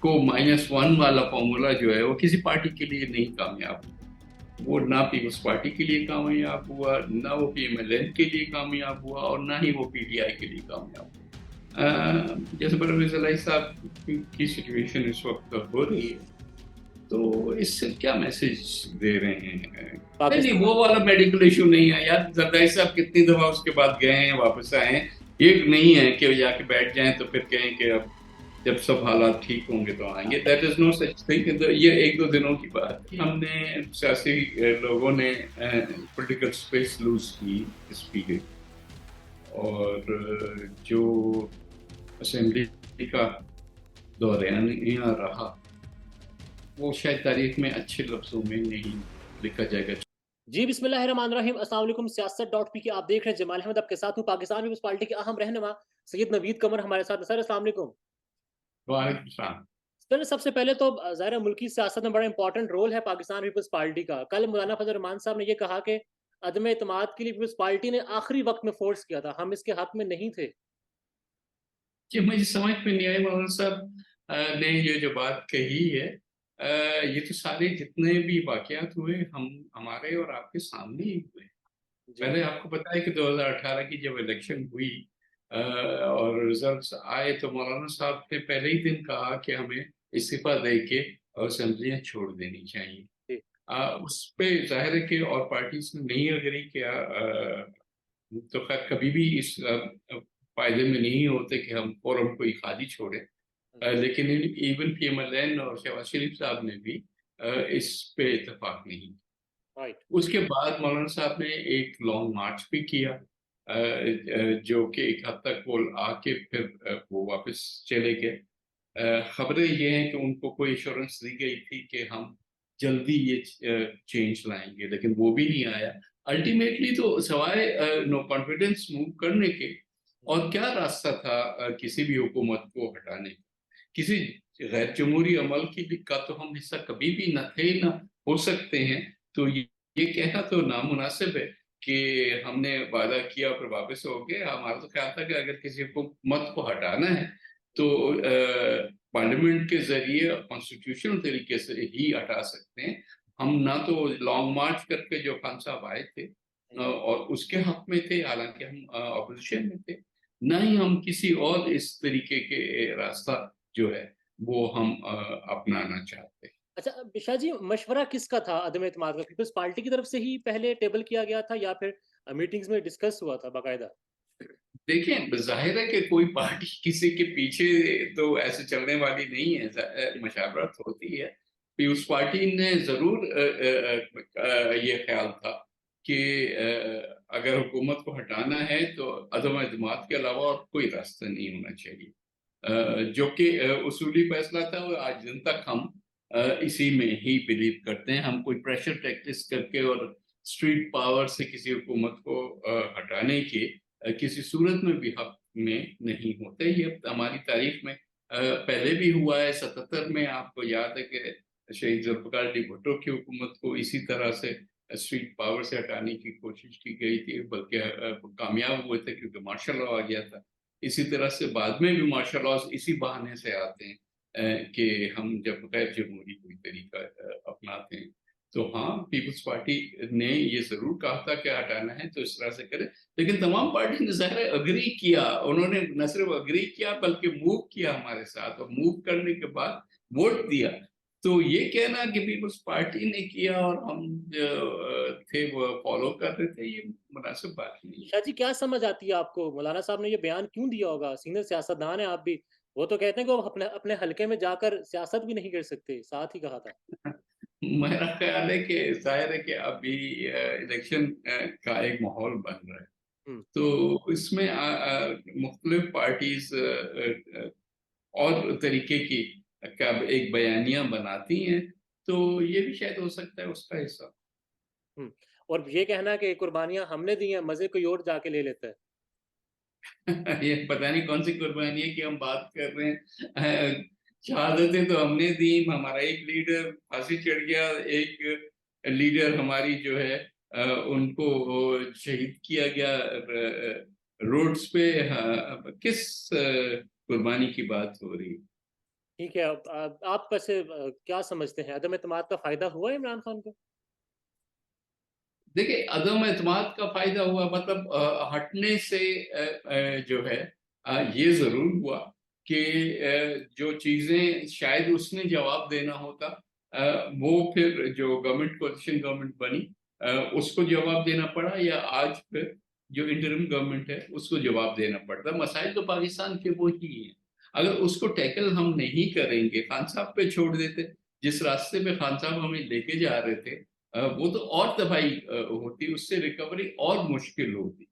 को -1 वाला फॉर्मूला जो है वो किसी पार्टी के लिए नहीं कामयाब। वो ना पीपल्स पार्टी के लिए कामयाब हुआ, ना वो पीएमएलएन के लिए कामयाब हुआ, और ना ही वो पीडीआई के लिए कामयाब हुआ। जैसे परवेज इलाही साहब की सिचुएशन इस वक्त हो रही है, तो इससे क्या मैसेज दे रहे हैं? नहीं नहीं, पाकिस्तान। वो वाला मेडिकल इशू नहीं है यार। जरदारी साहब कितनी दफा उसके बाद गए हैं, वापस आए हैं। ये नहीं है कि वो जाके बैठ जाएं तो फिर कहें कि अब जब सब हालात ठीक होंगे तो आएंगे। That is no such thing. ये एक दो दिनों की बात है। हमने सियासी लोगों ने पॉलिटिकल स्पेस लूज की इस पीरियड। और जो असेंबली का दौरान यहाँ रहा, वो शायद तारीख में अच्छे लफ्जों में नहीं लिखा जाएगा। जी बिस्मिल्लाहिर्रहमानिर्रहीम, अस्सलाम वालेकुम। सियासत डॉट पी के आप देख रहे हैं। जमाल अहमद आपके साथ हूँ। पाकिस्तान पीपल्स पार्टी के अहम रहनुमा सैयद नवीद कमर हमारे साथ हैं। सर अस्सलाम वालेकुम। वालेकुम सलाम। सर सबसे पहले तो ज़ाहिर है मुल्की सियासत में बड़ा इंपॉर्टेंट रोल है पाकिस्तान पीपल्स पार्टी का। कल मौलाना फजल रहमान साहब ने ये कहा कि अदम एतमाद के लिए पीपल्स पार्टी ने आखिरी वक्त में फोर्स किया था, हम इसके हक में नहीं थे। जी, मुझे समझ में नहीं आई मौलाना साहब ने ये जो बात कही है। ये तो सारे जितने भी वाकयात हुए हम हमारे और आपके सामने ही हुए। जी पहले आपको पता है कि 2018 की जब इलेक्शन हुई और रिजल्ट्स आए, तो मौलाना साहब ने पहले ही दिन कहा कि हमें इस्तीफा दे के और असेंबलियां छोड़ देनी चाहिए। जी उस पे जाहिर है कि और पार्टीज ने नहीं अग्री किया। तो खैर कभी भी इस फायदे में नहीं होते कि हम फोरम को ही खाली छोड़े। लेकिन इवन पीएमएलएन और शहबाज शरीफ साहब ने भी इस पे इतफाक नहीं। राइट। उसके बाद मौलाना साहब ने एक लॉन्ग मार्च भी किया, जो कि एक हद तक वो आके फिर वो वापस चले गए। खबरें ये हैं कि उनको कोई इंश्योरेंस दी गई थी कि हम जल्दी ये चेंज लाएंगे, लेकिन वो भी नहीं आया। अल्टीमेटली तो सवाए नो कॉन्फिडेंस मूव करने के और क्या रास्ता था किसी भी हुकूमत को हटाने का? किसी गैर जमहूरी अमल का तो हम हिस्सा कभी भी न थे न हो सकते हैं। तो ये कहना तो नामुनासिब है कि हमने वादा किया और फिर वापस हो गए। हमारा तो ख्याल था कि अगर किसी हुकूमत को हटाना है तो पार्लियामेंट के जरिए कॉन्स्टिट्यूशनल तरीके से ही हटा सकते हैं। हम ना तो लॉन्ग मार्च करके जो खान साहब आए थे और उसके हक में थे, हालांकि हम अपोजिशन में थे, ना ही हम किसी और इस तरीके के रास्ता जो है वो हम अपनाना चाहते हैं। अच्छा बिशा जी, मशवरा किसका था अदम एतमाद का? पीपल्स पार्टी की तरफ से ही पहले टेबल किया गया था या फिर मीटिंग्स में डिस्कस हुआ था बाकायदा? देखिए, जाहिर है कि कोई पार्टी किसी के पीछे तो ऐसे चलने वाली नहीं है। मशावरत होती है। पीपुल्स पार्टी ने जरूर ये ख्याल था कि अगर हुकूमत को हटाना है तो अदम एतमाद के अलावा और कोई रास्ता नहीं होना चाहिए। जो कि उसूली फैसला था। और आज दिन तक हम इसी में ही बिलीव करते हैं। हम कोई प्रेशर टैक्टिस करके और स्ट्रीट पावर से किसी हुकूमत को हटाने के किसी सूरत में भी हक में नहीं होते। ये हमारी तारीख में पहले भी हुआ है। 77 में आपको याद है कि शहीद जुल्फिकार अली भुट्टो की हुकूमत को इसी तरह से स्ट्रीट पावर से हटाने की कोशिश की गई थी, बल्कि कामयाब हुए थे क्योंकि मार्शल लॉ आ गया था। इसी तरह से बाद में भी मार्शल लॉ इसी बहाने से आते हैं कि हम जब गैर जमहूरी कोई तरीका अपनाते हैं। तो हाँ, पीपल्स पार्टी ने ये जरूर कहा था कि हटाना है तो इस तरह से करें। लेकिन तमाम पार्टी ने ज़ाहिर है अग्री किया। उन्होंने न सिर्फ अग्री किया बल्कि मूव किया हमारे साथ, और मूव करने के बाद वोट दिया। तो ये कहना कि पीपल्स पार्टी ने किया और हम जो थे वो फॉलो कर रहे थे, ये मुनासिब बात नहीं है। शाह जी, क्या समझ आती है आपको? मौलाना साहब ने ये बयान क्यों दिया होगा? सीनियर सियासतदान है आप भी। वो तो कहते हैं कि वो अपने अपने हलके में जाकर सियासत भी नहीं कर सकते, साथ ही कहा था। मेरा ख्याल है कि जाहिर है कि अभी इलेक्शन का एक माहौल बन रहा है। हम्म। तो इसमें मुख्तलिफ पार्टीज और तरीके की का एक बयानियां बनाती हैं। तो ये भी शायद हो सकता है उसका हिस्सा। हम्म। और ये कहना कि कुर्बानियां हमने दी हैं, मजे कोई और जाके ले लेता है। ये पता नहीं कौन सी कुर्बानी है कि हम बात कर रहे हैं। शहादतें तो हमने दी, हमारा एक लीडर फांसी चढ़ गया, एक लीडर हमारी जो है उनको शहीद किया गया रोड्स पे। हाँ, किस कुर्बानी की बात हो रही है? ठीक है, आप वैसे क्या समझते हैं, अदम एतमाद का फायदा हुआ इमरान खान को? देखिए, अदम एतमाद का फायदा हुआ मतलब हटने से जो है ये जरूर हुआ कि जो चीजें शायद उसने जवाब देना होता, वो फिर जो गवर्नमेंट कोalition गवर्नमेंट बनी उसको जवाब देना पड़ा, या आज फिर जो इंटरिम गवर्नमेंट है उसको जवाब देना पड़ता। मसाइल तो पाकिस्तान के वो ही है। अगर उसको टैकल हम नहीं करेंगे, खान साहब पे छोड़ देते, जिस रास्ते पे खान साहब हमें लेके जा रहे थे, वो तो और तबाही होती, उससे रिकवरी और मुश्किल होती।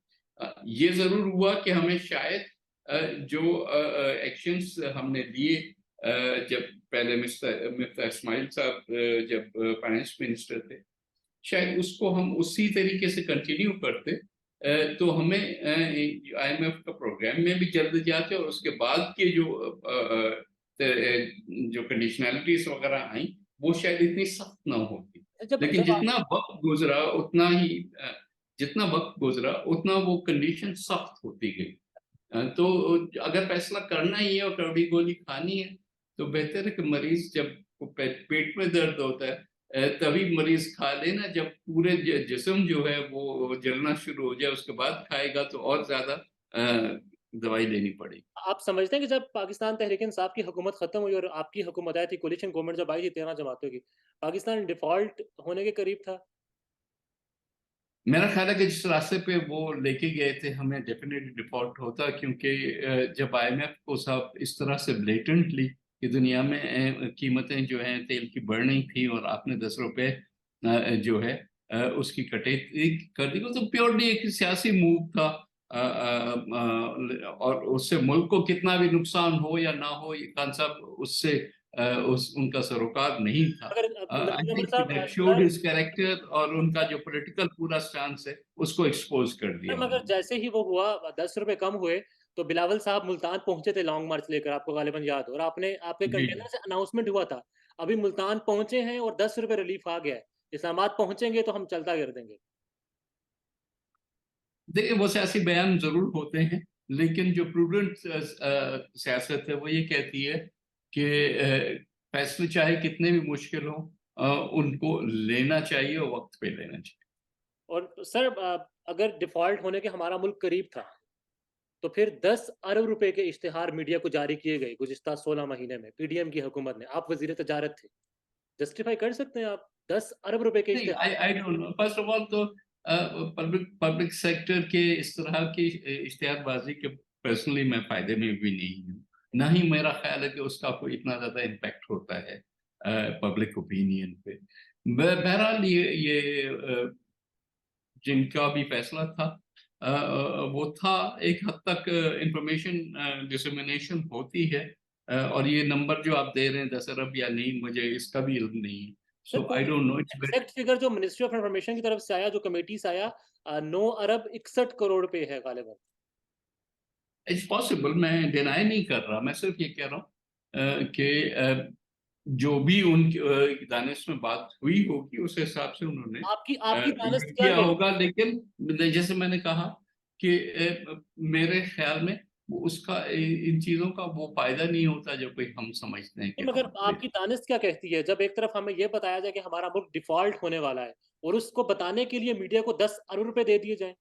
ये जरूर हुआ कि हमें शायद जो एक्शंस हमने लिए, जब पहले मिस्टर इस्माइल साहब जब फाइनेंस मिनिस्टर थे, शायद उसको हम उसी तरीके से कंटिन्यू करते, तो हमें IMF का प्रोग्राम में भी जल्द जाते, और उसके बाद के जो कंडीशनैलिटीज वगैरह आई, वो शायद इतनी सख्त ना होती। जब लेकिन जब आप जितना वक्त गुजरा उतना वो कंडीशन सख्त होती गई। तो अगर फैसला करना ही है और कड़वी गोली खानी है, तो बेहतर है कि मरीज जब पेट में दर्द होता है तभी मरीज खा लेना, जब पूरे जिस्म जो है वो जलना शुरू हो जाए उसके बाद खाएगा तो और ज्यादा दवाई लेनी पड़ेगी। आप समझते हैं कि जब पाकिस्तान तहरीक इंसाफ की हुकूमत खत्म हुई और आपकी हुकूमत आई थी, कोलिशन गवर्नमेंट जब आई थी 13 जमातों की, पाकिस्तान डिफॉल्ट होने के करीब था? मेरा ख्याल है कि जिस रास्ते पे वो लेके गए थे हमें डेफिनेटली डिफॉल्ट होता, क्योंकि जब IMF को साहब इस तरह से ब्लेटेंटली कि दुनिया में कीमतें जो हैं तेल की बढ़ रही थी और आपने 10 रुपए जो है उसकी कटौती कर दी, वो तो प्योरली एक सियासी मूव था। और उससे मुल्क को कितना भी नुकसान हो या ना हो, ये खान साहब उससे उस उनका सरोकार नहीं था। मगर आई नदीम अमर थिंक साहब, दैट शोड हिज कैरेक्टर, और उनका जो पॉलिटिकल पूरा स्टांस है उसको एक्सपोज कर दिया मगर उन्होंने। जैसे ही वो हुआ, 10 रुपए कम हुए, तो बिलावल साहब मुल्तान पहुंचे थे लॉन्ग मार्च लेकर, आपको गालिबन याद हो, और आपने आपके जी। कंटेनर से अनाउंसमेंट हुआ था, अभी मुल्तान पहुंचे हैं और 10 रुपए रिलीफ आ गया है, इस्लामाबाद पहुंचेंगे तो हम चलता कर देंगे। देखिए, वो सियासी बयान जरूर होते हैं, लेकिन जो प्रूडेंट सियासत है वो ये कहती है कि फैसले चाहे कितने भी मुश्किल हो, उनको लेना चाहिए और वक्त पे लेना चाहिए। और सर, अगर डिफॉल्ट होने के हमारा मुल्क करीब था, तो फिर 10 अरब रुपए के इश्तेहार मीडिया को जारी किए गए गुज़िश्ता 16 महीने में पीडीएम की हुकूमत ने, आप वजीर तजारत थे, जस्टिफाई कर सकते हैं आप 10 अरब रुपए के नहीं, इश्तेहार? I I don't know, first of all तो पब्लिक पब्लिक सेक्टर के इस तरह की इश्तिहारबाजी के पर्सनली मैं फायदे में भी नहीं हूँ। ना ही मेरा ख्याल है कि उसका कोई इतना ज्यादा इम्पैक्ट होता है पब्लिक ओपिनियन पे। बहरहाल ये जिनका भी फैसला था वो था, एक हद तक इंफॉर्मेशन डिसमिनेशन होती है, और ये नंबर जो आप दे रहे हैं 10 अरब या नहीं, मुझे इसका भी इल्म नहीं है। सर, सो आई कोई don't know, it's exact figure जो मिनिस्ट्री ऑफ इंफॉर्मेशन की तरफ से आया, जो कमेटी से आया, 9 अरब 61 करोड़ रुपए है गालिबन। इट्स पॉसिबल, मैं डिनाई नहीं कर रहा, मैं सिर्फ ये कह रहा हूँ कि जो भी उनकी दानिश में बात हुई होगी उस हिसाब से उन्होंने आपकी आपकी दानिश ये क्या किया कहती होगा। है? लेकिन जैसे मैंने कहा कि मेरे ख्याल में वो उसका इन चीजों का वो फायदा नहीं होता जो कोई हम समझते हैं कि मगर हम ले। आपकी दानिश क्या कहती है, जब एक तरफ हमें यह बताया जाए कि हमारा मुल्क डिफॉल्ट होने वाला है, और उसको बताने के लिए मीडिया को 10 अरब रुपए दे दिए जाएं?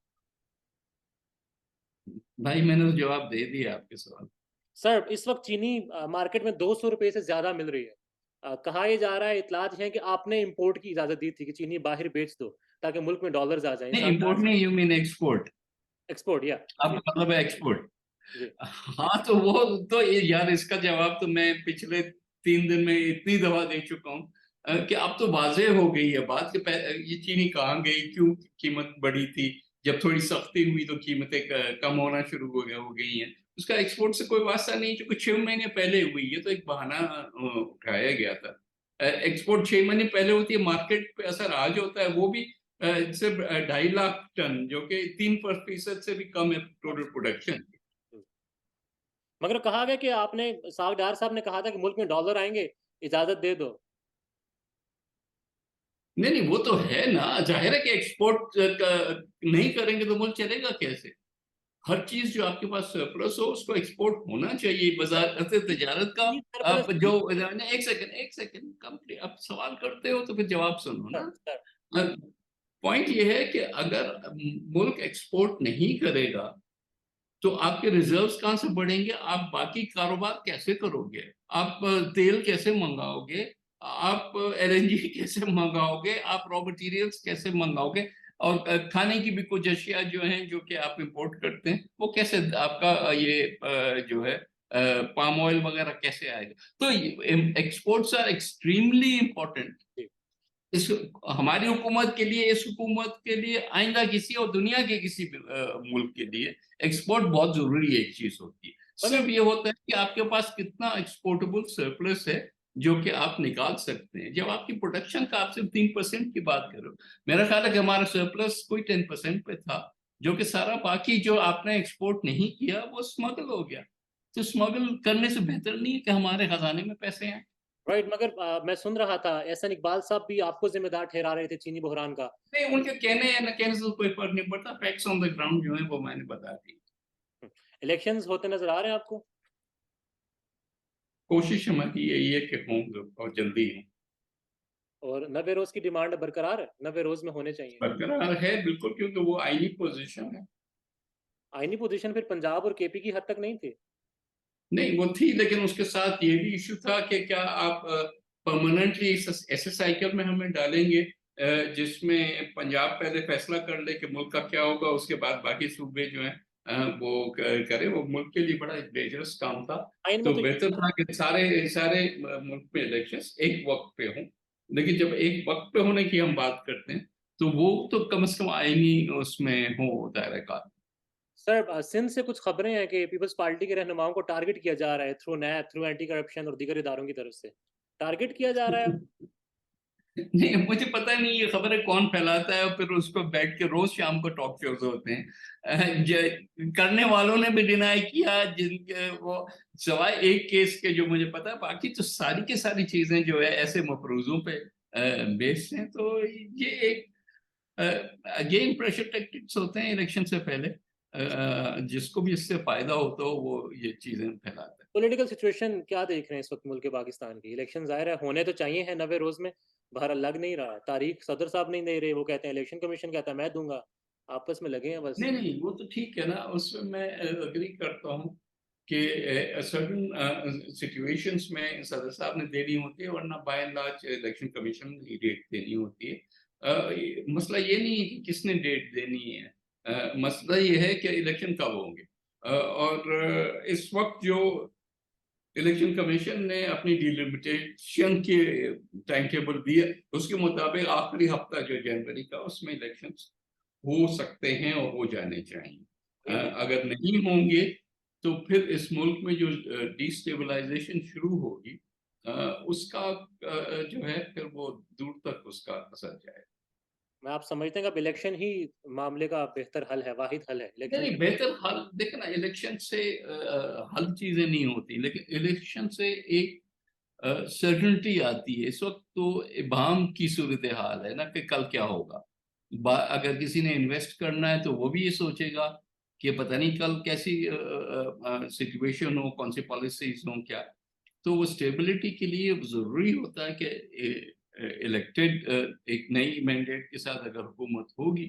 भाई, मैंने तो जवाब दे दिया आपके सवाल। सर, इस वक्त चीनी मार्केट में 200 रुपए से ज्यादा मिल रही है। कहा यह जा रहा है, इतलात है कि आपने इंपोर्ट की इजाजत दी थी कि चीनी बाहर बेच दो, ताकि मुल्क में डॉलर्स आ जाएं नहीं, शानदार इंपोर्ट से। नहीं, यू मीन एक्सपोर्ट। एक्सपोर्ट, या जी। आपका मतलब है एक्सपोर्ट। जी। हाँ, तो वो तो यार इसका जवाब तो मैं पिछले 3 दिन में इतनी दफा दे चुका हूँ कि अब तो वाजे हो गई है बात कि ये चीनी कहाँ गई, क्यों कीमत बढ़ी थी, जब थोड़ी सख्ती हुई तो कीमतें कम होना शुरू हो गई हैं। उसका एक्सपोर्ट से कोई वास्ता नहीं, जो कुछ 6 महीने पहले हुई है तो एक बहाना उठाया गया था। एक्सपोर्ट 6 महीने पहले होती है, मार्केट पे असर आज होता है, वो भी सिर्फ 2.5 लाख टन, जो कि 3% से भी कम है टोटल प्रोडक्शन। मगर कहा गया कि आपने, सागडार साहब ने कहा था कि मुल्क में डॉलर आएंगे, इजाजत दे दो। नहीं नहीं, वो तो है ना, जाहिर है कि एक्सपोर्ट नहीं करेंगे तो मुल्क चलेगा कैसे। हर चीज जो आपके पास सरप्लस हो उसको एक्सपोर्ट होना चाहिए। वजारत तजारत का ये सरप्लस आप जो एक सेकंड कंप्लीट आप सवाल करते हो तो फिर जवाब सुनो सर ना। सर पॉइंट ये है कि अगर मुल्क एक्सपोर्ट नहीं करेगा तो आपके रिजर्व्स कहाँ से बढ़ेंगे, आप बाकी कारोबार कैसे करोगे, आप तेल कैसे मंगाओगे, आप एलएनजी कैसे मंगाओगे, आप रॉ मटेरियल्स कैसे मंगाओगे, और खाने की भी कुछ अशिया जो हैं जो कि आप इंपोर्ट करते हैं वो कैसे आपका ये जो है पाम ऑयल वगैरह कैसे आएगा। तो एक्सपोर्ट्स आर एक्सट्रीमली इंपॉर्टेंट जी। इस हमारी हुकूमत के लिए, इस हुकूमत के लिए, आइंदा किसी और दुनिया के किसी भी मुल्क के लिए एक्सपोर्ट बहुत जरूरी एक चीज होती है। मगर सिर्फ ये होता है कि आपके पास कितना एक्सपोर्टेबल सरप्लस है जो कि आप निकाल सकते हैं। जब आपकी प्रोडक्शन का आप सिर्फ 3% की बात करो, मेरा ख्याल है कि हमारा सरप्लस कोई 10% पे था, जो कि सारा बाकी जो आपने एक्सपोर्ट नहीं किया वो स्मगल हो गया। तो स्मगल करने से बेहतर नहीं है कि हमारे खजाने में पैसे आए। राइट, मगर मैं सुन रहा था एहसन इकबाल साहब भी आपको जिम्मेदार ठहरा रहे थे चीनी बहरान का। नहीं, उनके कहने या न कहने से तो कोई फर्क नहीं पड़ता, फैक्ट्स ऑन द ग्राउंड जो है वो मैंने बता दी। इलेक्शंस होते नजर आ रहे हैं आपको? कोशिश हमारी यही है कि हों और जल्दी हों। और नबे रोज की डिमांड बरकरार है, नबे रोज में होने चाहिए। बरकरार है बिल्कुल, क्योंकि वो आईनी पोजीशन है। आईनी पोजीशन फिर पंजाब और केपी की हद तक नहीं थी। नहीं वो थी, लेकिन उसके साथ ये भी इशू था कि क्या आप परमानेंटली ऐसे साइकिल में हमें डालेंगे जिसमें पंजाब पहले फैसला कर ले कि मुल्क का क्या होगा, उसके बाद बाकी सूबे जो हैं वो करे। वो मुल्क के लिए बड़ा डेंजरस काम था। आइन में तो तो बेहतर था कि सारे सारे मुल्क में इलेक्शंस एक वक्त पे हों। लेकिन जब एक वक्त पे होने की हम बात करते हैं तो वो तो कम से कम आईनी उसमें हो दायरा कार। सर सिंध से कुछ खबरें हैं कि पीपल्स पार्टी के रहनुमाओं को टारगेट किया जा रहा है थ्रू नैब, थ्रू एंटी करप्शन और दीगर इदारों की तरफ से टारगेट किया जा रहा है। नहीं मुझे पता नहीं ये खबरें कौन फैलाता है, और फिर उस पर बैठ के रोज शाम को टॉक शोज होते हैं। करने वालों ने भी डिनाई किया, जिनके वो सवाए एक केस के जो मुझे पता है, बाकी तो सारी की सारी चीजें जो है ऐसे मफरूजों पे बेस्ड हैं। तो ये एक अगेन प्रेशर टैक्टिक्स होते हैं इलेक्शन से पहले। जिसको भी इससे फायदा होता हो वो ये चीजें फैलाता है। पॉलिटिकल सिचुएशन क्या देख रहे हैं इस वक्त मुल्क के पाकिस्तान की? इलेक्शन जाहिर है होने तो चाहिए हैं नबे रोज में, बाहर लग नहीं रहा, तारीख सदर साहब नहीं दे रहे, वो कहते हैं इलेक्शन कमीशन कहता है मैं दूंगा, आपस में लगे हैं बस। नहीं नहीं वो तो ठीक है ना, उसमें मैं अग्री करता हूँ कि सर्टन सिचुएशंस में सदर साहब ने देनी होती है, वरना by and large election commission ने डेट देनी होती है। मसला ये नहीं है कि किसने डेट देनी है, मसला ये है कि इलेक्शन कब होंगे। और इस वक्त जो इलेक्शन कमीशन ने अपनी डिलिमिटेशन के टाइम टेबल दिए उसके मुताबिक आखिरी हफ्ता जो जनवरी का उसमें इलेक्शंस हो सकते हैं और हो जाने चाहिए। अगर नहीं होंगे तो फिर इस मुल्क में जो डिस्टेबलाइजेशन शुरू होगी अ, उसका जो है फिर वो दूर तक उसका असर जाएगा। मैं आप समझते हैं कि अब इलेक्शन ही मामले का बेहतर हल है, वाहिद हल है नहीं इलेक्शन। नहीं, बेहतर हल देखना, इलेक्शन से हल चीजें नहीं होती, लेकिन इलेक्शन से एक सर्टनिटी आती है। इस वक्त तो इबाम की सूरत हाल है ना कि कल क्या होगा। अगर किसी ने इन्वेस्ट करना है तो वो भी ये सोचेगा कि पता नहीं कल कैसी सिचुएशन हो, कौन सी पॉलिसीज हो क्या। तो वो स्टेबिलिटी के लिए जरूरी होता है कि इलेक्टेड एक नई मैंडेट के साथ अगर हुकूमत होगी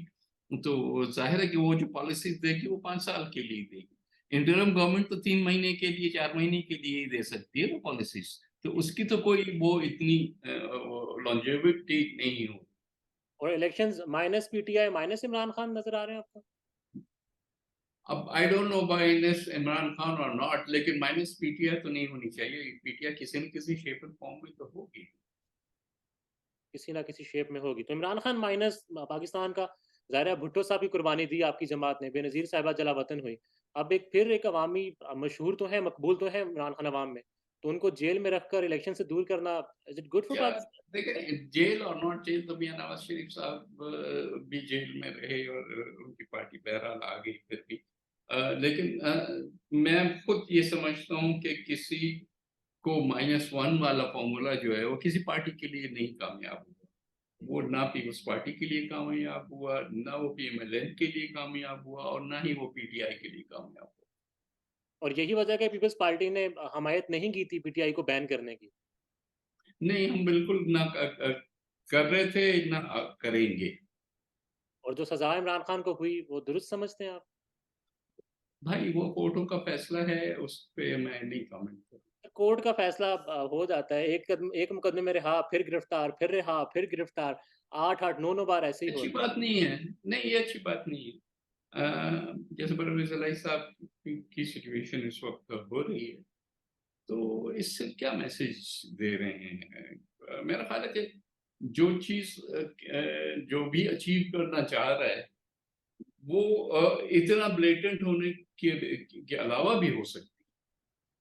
तो जाहिर है कि वो जो पॉलिसीज देगी वो 5 साल के लिए देगी। इंटरिम गवर्नमेंट तो 3 महीने के लिए, 4 महीने के लिए ही दे सकती है ना पॉलिसीज। तो उसकी तो कोई वो इतनी लॉन्जेविटी नहीं हो। और elections minus PTI minus Imran Khan नजर आ रहे हैं आपको? अब आई don't no minus Imran Khan और नॉट, लेकिन माइनस पीटीआई तो नहीं होनी चाहिए। पीटीआई किसी न किसी शेप एंड फॉर्म में तो होगी। किसी ना किसी शेप में होगी तो इमरान खान माइनस पाकिस्तान का। ज़ाहिर है भुट्टो साहब की कुर्बानी दी आपकी जमात ने, बेनज़ीर साहिबा जला वतन हुई। अब एक फिर एक अवामी मशहूर तो है, मकबूल तो है इमरान खान अवाम में, तो उनको जेल में रखकर इलेक्शन से दूर करना, इज इट गुड फॉर क्या पाकिस्तान? देखें, जेल और नॉट जेल, तो मियां नवाज शरीफ साहब भी जेल में रहे और उनकी पार्टी बहरहाल आ गई फिर भी। लेकिन मैं खुद ये समझता हूँ कि किसी को -1 वाला फॉर्मूला जो है वो किसी पार्टी के लिए नहीं कामयाब होगा। वो ना पीपल्स पार्टी के लिए कामयाब हुआ, ना वो पीएमएलएन के लिए कामयाब हुआ और ना ही वो पीटीआई के लिए कामयाब हुआ। और यही वजह है कि पीपल्स पार्टी ने हमायत नहीं की थी पीटीआई को बैन करने की। नहीं, हम बिल्कुल ना कर रहे थे ना करेंगे। और जो सजा इमरान खान को हुई वो दुरुस्त समझते हैं आप? भाई वो कोर्टों का फैसला है, उस पे मैं नहीं कमेंट करूँ। कोर्ट का फैसला हो जाता है, एक मुकदमे में रिहा, फिर गिरफ्तार, फिर रिहा, फिर गिरफ्तार, 8-8 9-9 बार ऐसे ही हो अच्छी रहा है। बात नहीं है। नहीं, ये अच्छी बात नहीं है। जैसे परवेज इलाही साहब की सिचुएशन इस वक्त हो रही है, तो इससे क्या मैसेज दे रहे हैं? मेरा ख्याल है कि जो चीज जो भी अचीव करना चाह रहा है वो इतना ब्लेटेंट होने के अलावा भी हो सकती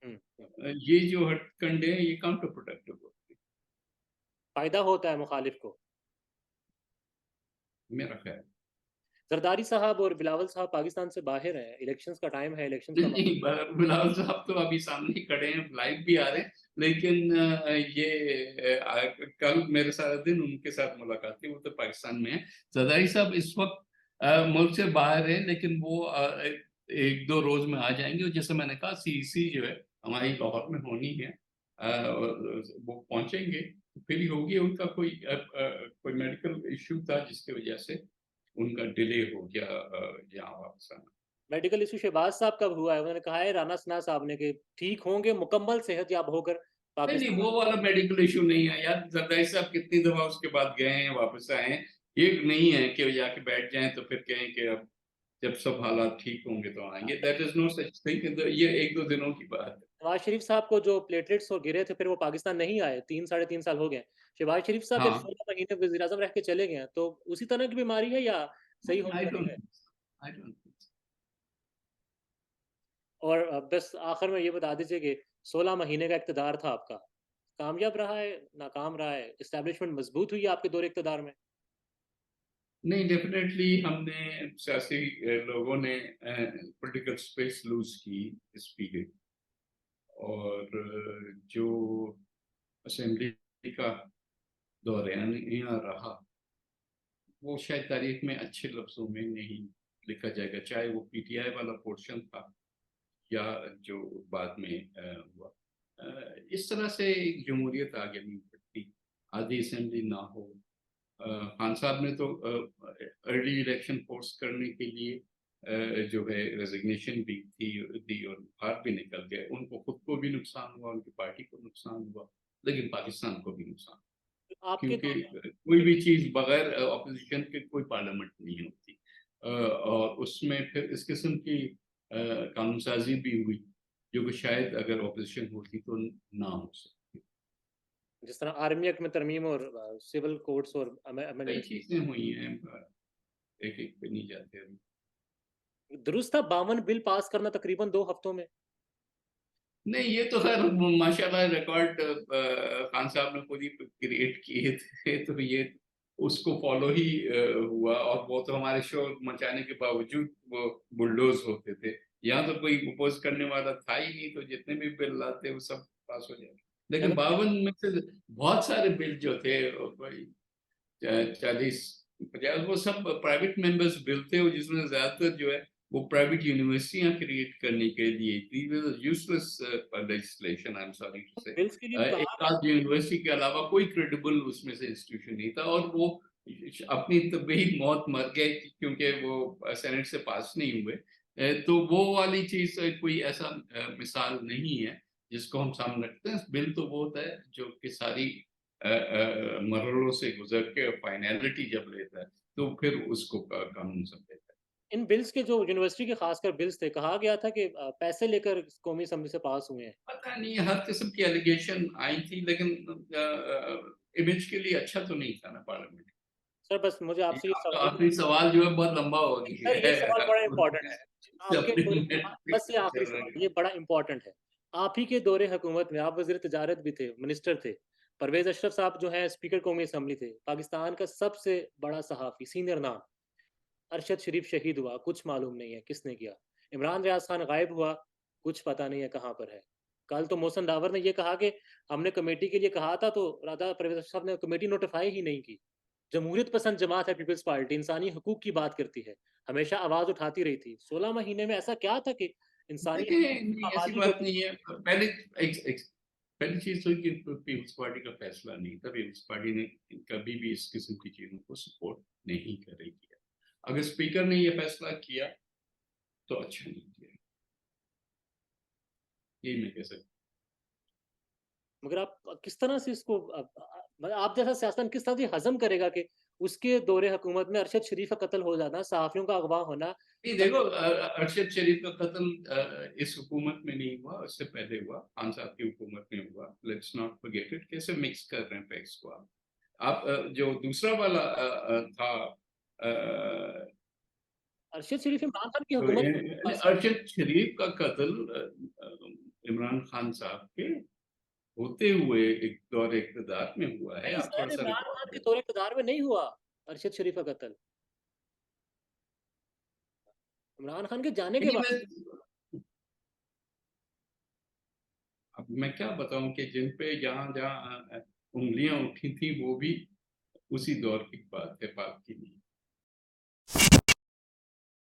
हम्म। है। ये जो हथकंडे हैं ये काउंटर प्रोडक्टिव होते फायदा होता है मुखालिफ को। हैं, मेरा ख्याल। जरदारी साहब और बिलावल साहब पाकिस्तान से बाहर हैं, इलेक्शंस का टाइम है, इलेक्शंस का नहीं, बिलावल साहब तो अभी सामने ही खड़े हैं, लाइव भी आ रहे हैं। लेकिन कल मेरे सारा दिन उनके साथ मुलाकात थी, वो तो पाकिस्तान में है। जरदारी साहब इस वक्त मुल्क से बाहर है, लेकिन वो एक दो रोज में आ जाएंगे। और जैसे मैंने कहा, सीईसी जो है हमारी लाहौर में होनी है, वो पहुंचेंगे। फिर ही होगी। उनका कोई मेडिकल इश्यू था जिसकी वजह से उनका डिले हो गया यहाँ वापस आना। मेडिकल इशू शहबाज साहब कब हुआ है? उन्होंने कहा है राना सना साहब ने कि ठीक होंगे, मुकम्मल सेहतयाब होकर नहीं नहीं, वो पाकिस्तान। वाला मेडिकल इशू नहीं है यार। जरदारी साहब कितनी दफा उसके बाद गए हैं, वापस आए हैं। ये नहीं है कि वो जाके बैठ जाएं तो फिर कहें कि अब जब सब हालात ठीक होंगे तो आएंगे। That is no such thing. ये एक दो दिनों की बात है। शहबाज शरीफ साहब को जो प्लेटलेट्स और गिरे थे, फिर वो पाकिस्तान नहीं आए, 3 साढ़े 3 साल हो गए। शहबाज शरीफ साहब जब हाँ। 16 महीने वजीर आजम रह के चले गए हैं, तो उसी तरह की बीमारी है या सही होने आई वाली डोंट है? आई डोंट और बस आखिर में ये बता दीजिए कि 16 महीने का इक़्तिदार था आपका, कामयाब रहा है, नाकाम रहा है, इस्टेब्लिशमेंट मजबूत हुई है आपके दौर इक़्तिदार में? नहीं, डेफिनेटली हमने सियासी लोगों ने पॉलिटिकल स्पेस लूज की इस पीरियड। और जो असेंबली का दौरान यहाँ रहा, वो शायद तारीख में अच्छे लफ्जों में नहीं लिखा जाएगा, चाहे वो पीटीआई वाला पोर्शन था या जो बाद में हुआ। इस तरह से एक जमहूरियत आगे नहीं बढ़ती, आधी असेंबली ना हो। खान साहब ने तो अर्ली इलेक्शन फोर्स करने के लिए जो है रेजिग्नेशन भी दी और बाहर भी निकल गए। उनको खुद को भी नुकसान हुआ, उनकी पार्टी को नुकसान हुआ, लेकिन पाकिस्तान को भी नुकसान। आपके क्योंकि दौर कोई भी चीज बगैर ऑपोजिशन के कोई पार्लियामेंट नहीं होती। और उसमें फिर इस किस्म की कानून साजी भी हुई जो कि शायद अगर ऑपोजिशन होती तो ना हो सकती। जिस तरह आर्मी एक्ट में तरमीम और सिविल कोड्स और कई अमेंडमेंट्स, चीजें हुई हैं, एक एक पे नहीं जाते अभी। दुरुस्त था 52 बिल पास करना तकरीबन 2 हफ्तों में। नहीं, ये तो खैर माशाल्लाह रिकॉर्ड खान साहब ने खुद ही क्रिएट किए थे, तो ये उसको फॉलो ही हुआ। और वो तो हमारे शोर मचाने के बावजूद वो बुलडोज होते थे। यहाँ तो कोई अपोज करने वाला था ही नहीं, तो जितने भी बिल लाते वो सब पास हो जाते। लेकिन 52 में से बहुत सारे बिल जो थे, कोई 40 50, वो सब प्राइवेट मेंबर्स बिल थे, और जिसमें ज्यादातर जो है वो प्राइवेट यूनिवर्सिटियां क्रिएट करने के लिए थी। Useless legislation, I am sorry to say. Bills के लिए भी कहा एक गया आध यूनिवर्सिटी के अलावा कोई क्रेडिबल उसमें से इंस्टीट्यूशन नहीं था, और वो अपनी तबीही मौत मर गए क्योंकि वो सेनेट से पास नहीं हुए। तो वो वाली चीज कोई ऐसा मिसाल नहीं है जिसको हम सामने रखते हैं। बिल तो वो होता है जो कि सारी मरहलों से गुजर के फाइनलिटी जब लेता है, तो फिर उसको कानून समझेगा। इन बिल्स के जो यूनिवर्सिटी के खासकर बिल्स थे, कहा गया था कि पैसे लेकर कौमी असेंबली से पास हुए हैं। पता नहीं, हर किस्म की एलिगेशन आई थी, लेकिन इमेज के लिए अच्छा तो नहीं था ना पार्लियामेंट। सर बस मुझे ये आपसे ये आपका सवाल, आखिरी सवाल जो है बहुत लंबा हो सर ये गया सवाल है। बड़ा इंपॉर्टेंट है। आपके दौरे, सप्लीमेंट बस ये चल आखिरी रहे सवाल, हैं। ये बड़ा इंपॉर्टेंट है। आप ही के दौरे हुकूमत में आप वजीर तजारत भी थे, मिनिस्टर थे। परवेज अशरफ साहब जो हैं स्पीकर कौमी असम्बली थे। पाकिस्तान का सबसे बड़ा सहाफ़ी, सीनियर नाम, अरशद शरीफ शहीद हुआ, कुछ मालूम नहीं है किसने किया। इमरान रियाज खान गायब हुआ, कुछ पता नहीं है कहाँ पर है। कल तो मोहसन डावर ने यह कहा कि हमने कमेटी के लिए कहा था, तो राधा परवेज अशरफ साहब ने कमेटी नोटिफाई ही नहीं की, जमहूरियत पसंद जमात है पीपल्स पार्टी, इंसानी हकूक की बात करती है, हमेशा आवाज़ उठाती रही थी। 16 महीने में ऐसा क्या था कि इंसानी देखिए, हकूक नहीं ऐसी आबादी को बात नहीं है। पहले पहली चीज़ तो कि पीपल्स पार्टी का फैसला नहीं था। पीपल्स पार्टी ने कभी भी इस किस्म की चीज़ों को सपोर्ट नहीं करेगी। अगर स्पीकर ने ये फैसला किया, तो अच्छा नहीं किया। यही मैं कह सकता मगर आप किस तरह से इसको मतलब आप जैसा सियासतदान किस तरह से हज़म करेगा कि उसके दौरे हुकूमत में अरशद शरीफ का कत्ल हो जाना, सहाफ़ियों का अगवा होना, नहीं, देखो अरशद शरीफ का कत्ल इस हुकूमत में नहीं हुआ, उससे पहले हुआ, खान साहब की हुकूमत में हुआ। Let's not forget it. कैसे मिक्स कर रहे हैं फैक्ट्स को आप? जो दूसरा वाला था अ, अरशद शरीफ इमरान खान की तो हुकूमत में पास है। अरशद शरीफ का कत्ल इमरान खान साहब के होते हुए एक दौर इक़्तिदार में हुआ है। नहीं आप सर, थोड़ा-सा इमरान खान रिकॉर्ड के दौरे इक़्तिदार में नहीं हुआ अरशद शरीफ का कत्ल। इमरान खान के जाने के नहीं, बाद। अब मैं क्या बताऊं कि जिन पे जहाँ-जहाँ उंगलियां उठी थी, वो भी उसी दौर की बात है, बात की नहीं।